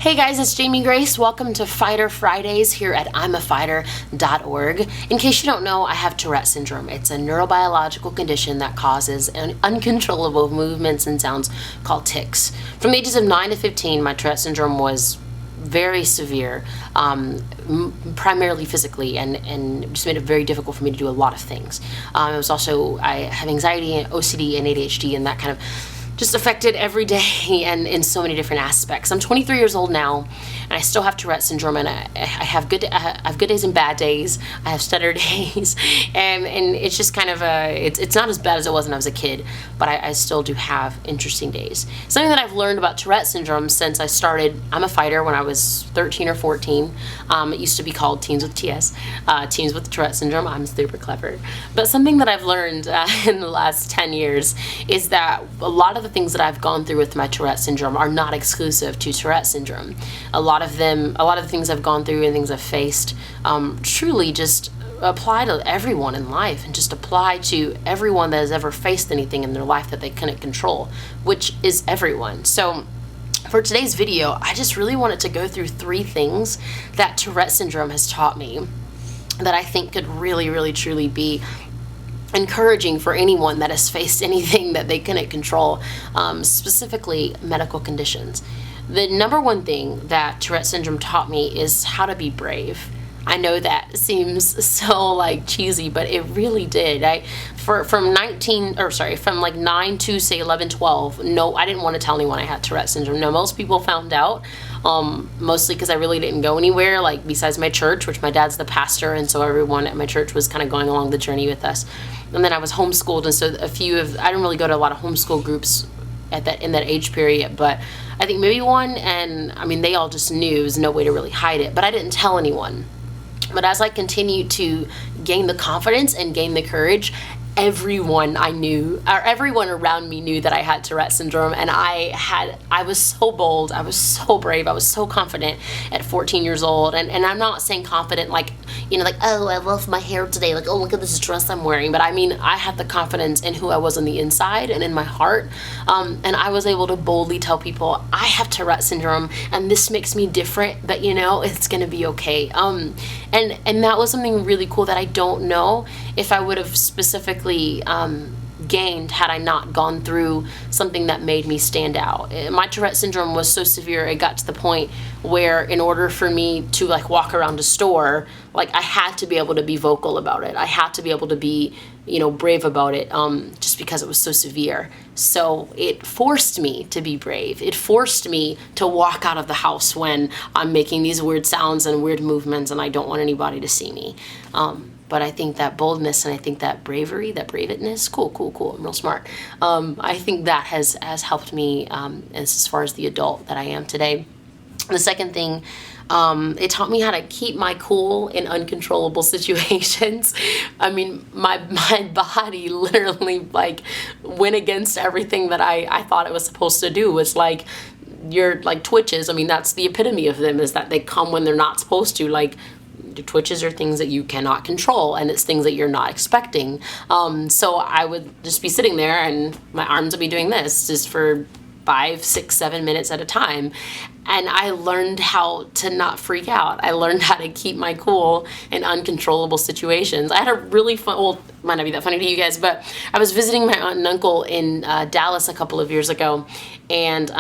Hey guys, it's Jamie Grace. Welcome to Fighter Fridays here at imafighter.org. In case you don't know, I have Tourette syndrome. It's a neurobiological condition that causes uncontrollable movements and sounds called tics. From the ages of 9 to 15, my Tourette syndrome was very severe, primarily physically, and just made it very difficult for me to do a lot of things. It was also, I have anxiety, OCD, and ADHD, and that kind of just affected every day and in so many different aspects. I'm 23 years old now, and I still have Tourette syndrome, and I have good days and bad days. I have stutter days, and it's just kind of it's not as bad as it was when I was a kid, but I still do have interesting days. Something that I've learned about Tourette syndrome since I started I'm a Fighter when I was 13 or 14. It used to be called Teens with TS, Teens with Tourette syndrome. I'm super clever. But something that I've learned in the last 10 years is that a lot of the things that I've gone through with my Tourette syndrome are not exclusive to Tourette syndrome. A lot of the things I've gone through and things I've faced truly just apply to everyone in life, and just apply to everyone that has ever faced anything in their life that they couldn't control, which is everyone. So for today's video, I just really wanted to go through 3 things that Tourette syndrome has taught me that I think could really, really, truly be encouraging for anyone that has faced anything that they couldn't control, specifically medical conditions. The number one thing that Tourette syndrome taught me is how to be brave. I know that seems so cheesy, but it really did. From 9 to say 11, 12, no, I didn't want to tell anyone I had Tourette syndrome. No, most people found out, mostly because I really didn't go anywhere, besides my church, which my dad's the pastor, and so everyone at my church was kind of going along the journey with us. And then I was homeschooled, and so I didn't really go to a lot of homeschool groups in that age period, but I think maybe one, and I mean, they all just knew. There was no way to really hide it, but I didn't tell anyone. But as I continued to gain the confidence and gain the courage, everyone I knew, or everyone around me knew that I had Tourette syndrome, and I was so bold, I was so brave, I was so confident at 14 years old, and I'm not saying confident oh, I love my hair today, oh, look at this dress I'm wearing, but I mean, I had the confidence in who I was on the inside and in my heart, and I was able to boldly tell people, I have Tourette syndrome, and this makes me different, but it's gonna be okay, and that was something really cool that I don't know if I would have specifically gained had I not gone through something that made me stand out. My Tourette syndrome was so severe, it got to the point where in order for me to walk around a store, I had to be able to be vocal about it. I had to be able to be, brave about it, just because it was so severe. So it forced me to be brave. It forced me to walk out of the house when I'm making these weird sounds and weird movements and I don't want anybody to see me. But I think that boldness and I think that bravery, that braveness, cool, I'm real smart. I think that has helped me as far as the adult that I am today. The second thing, it taught me how to keep my cool in uncontrollable situations. I mean, my body literally went against everything that I thought it was supposed to do. It's your twitches. I mean, that's the epitome of them, is that they come when they're not supposed to. The twitches are things that you cannot control, and it's things that you're not expecting. So I would just be sitting there and my arms would be doing this just for 5, 6, 7 minutes at a time. And I learned how to not freak out. I learned how to keep my cool in uncontrollable situations. I had a really fun, well, might not be that funny to you guys, but I was visiting my aunt and uncle in Dallas a couple of years ago, and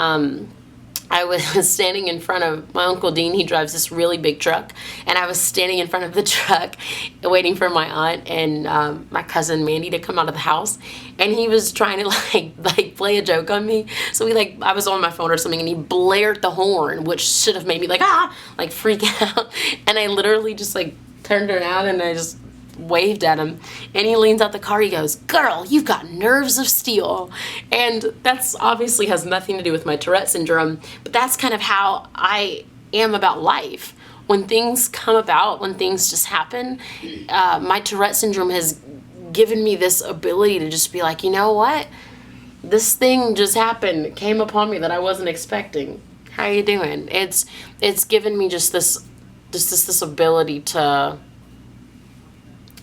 I was standing in front of my Uncle Dean. He drives this really big truck, and I was standing in front of the truck waiting for my aunt and my cousin Mandy to come out of the house, and he was trying to play a joke on me. So I was on my phone or something, and he blared the horn, which should have made me freak out, and I literally just turned around and I just waved at him, and he leans out the car. He goes, "Girl, you've got nerves of steel." And that's obviously has nothing to do with my Tourette syndrome, but that's kind of how I am about life. When things come about, when things just happen, my Tourette syndrome has given me this ability to just be you know what? This thing just happened. It came upon me that I wasn't expecting. How you doing? It's given me just this ability to,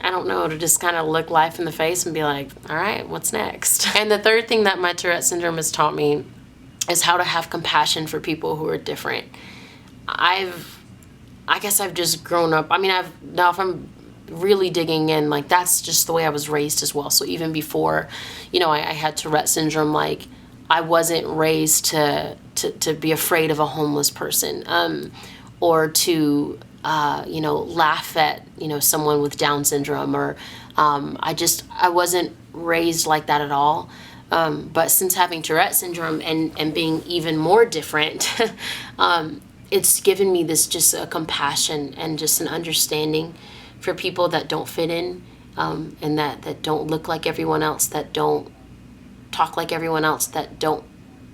I don't know, to just kind of look life in the face and be all right, what's next? And the third thing that my Tourette syndrome has taught me is how to have compassion for people who are different. I guess I've just grown up. I mean, now if I'm really digging in, like, that's just the way I was raised as well. So even before, I had Tourette syndrome, like, I wasn't raised to be afraid of a homeless person, or to, laugh at, someone with Down syndrome, or I wasn't raised like that at all. But since having Tourette syndrome and being even more different, it's given me this just a compassion and just an understanding for people that don't fit in, and that don't look like everyone else, that don't talk like everyone else, that don't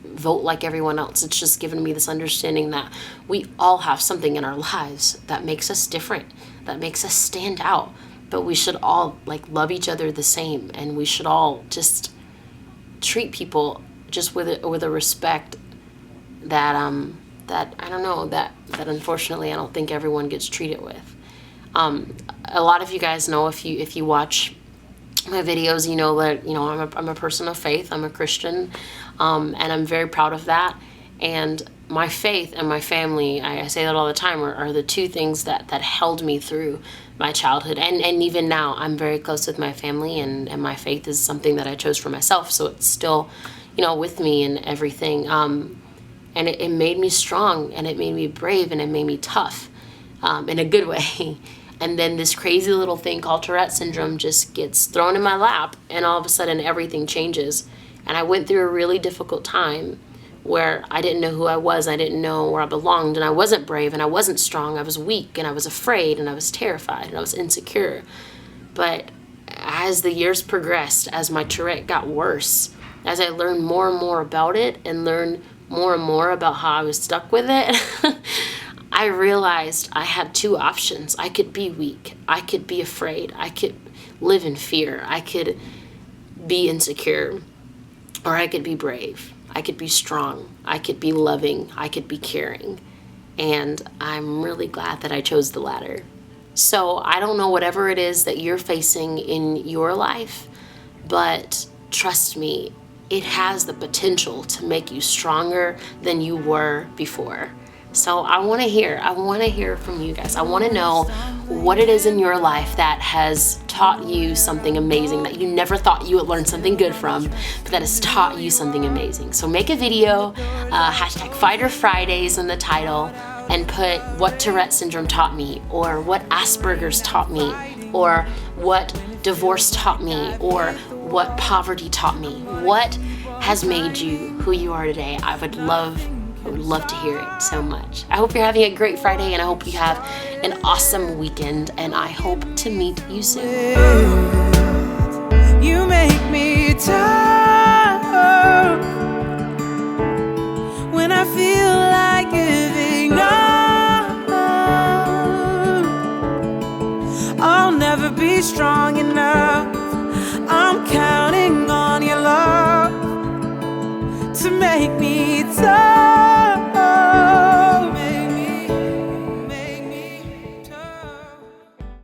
vote like everyone else. It's just given me this understanding that we all have something in our lives that makes us different, that makes us stand out, but we should all like love each other the same, and we should all just treat people just with a respect that that I don't know, that unfortunately I don't think everyone gets treated with. A lot of you guys know, if you watch my videos, you know that I'm a person of faith. I'm a Christian, and I'm very proud of that. And my faith and my family, I say that all the time, are the two things that held me through my childhood. And even now, I'm very close with my family, and my faith is something that I chose for myself. So it's still, with me and everything. And it made me strong, and it made me brave, and it made me tough, in a good way. And then this crazy little thing called Tourette syndrome just gets thrown in my lap, and all of a sudden everything changes. And I went through a really difficult time where I didn't know who I was, I didn't know where I belonged, and I wasn't brave, and I wasn't strong, I was weak, and I was afraid, and I was terrified, and I was insecure. But as the years progressed, as my Tourette got worse, as I learned more and more about it, and learned more and more about how I was stuck with it, I realized I had two options. I could be weak, I could be afraid, I could live in fear, I could be insecure, or I could be brave. I could be strong, I could be loving, I could be caring. And I'm really glad that I chose the latter. So I don't know whatever it is that you're facing in your life, but trust me, it has the potential to make you stronger than you were before. So I want to hear from you guys. I want to know what it is in your life that has taught you something amazing, that you never thought you would learn something good from, but that has taught you something amazing. So make a video, hashtag Fighter Fridays in the title, and put what Tourette syndrome taught me, or what Asperger's taught me, or what divorce taught me, or what poverty taught me. What has made you who you are today? I would love to hear it so much. I hope you're having a great Friday, and I hope you have an awesome weekend, and I hope to meet you soon. You make me tired when I feel like giving up. I'll never be strong enough. I'm counting on your love to make me tired.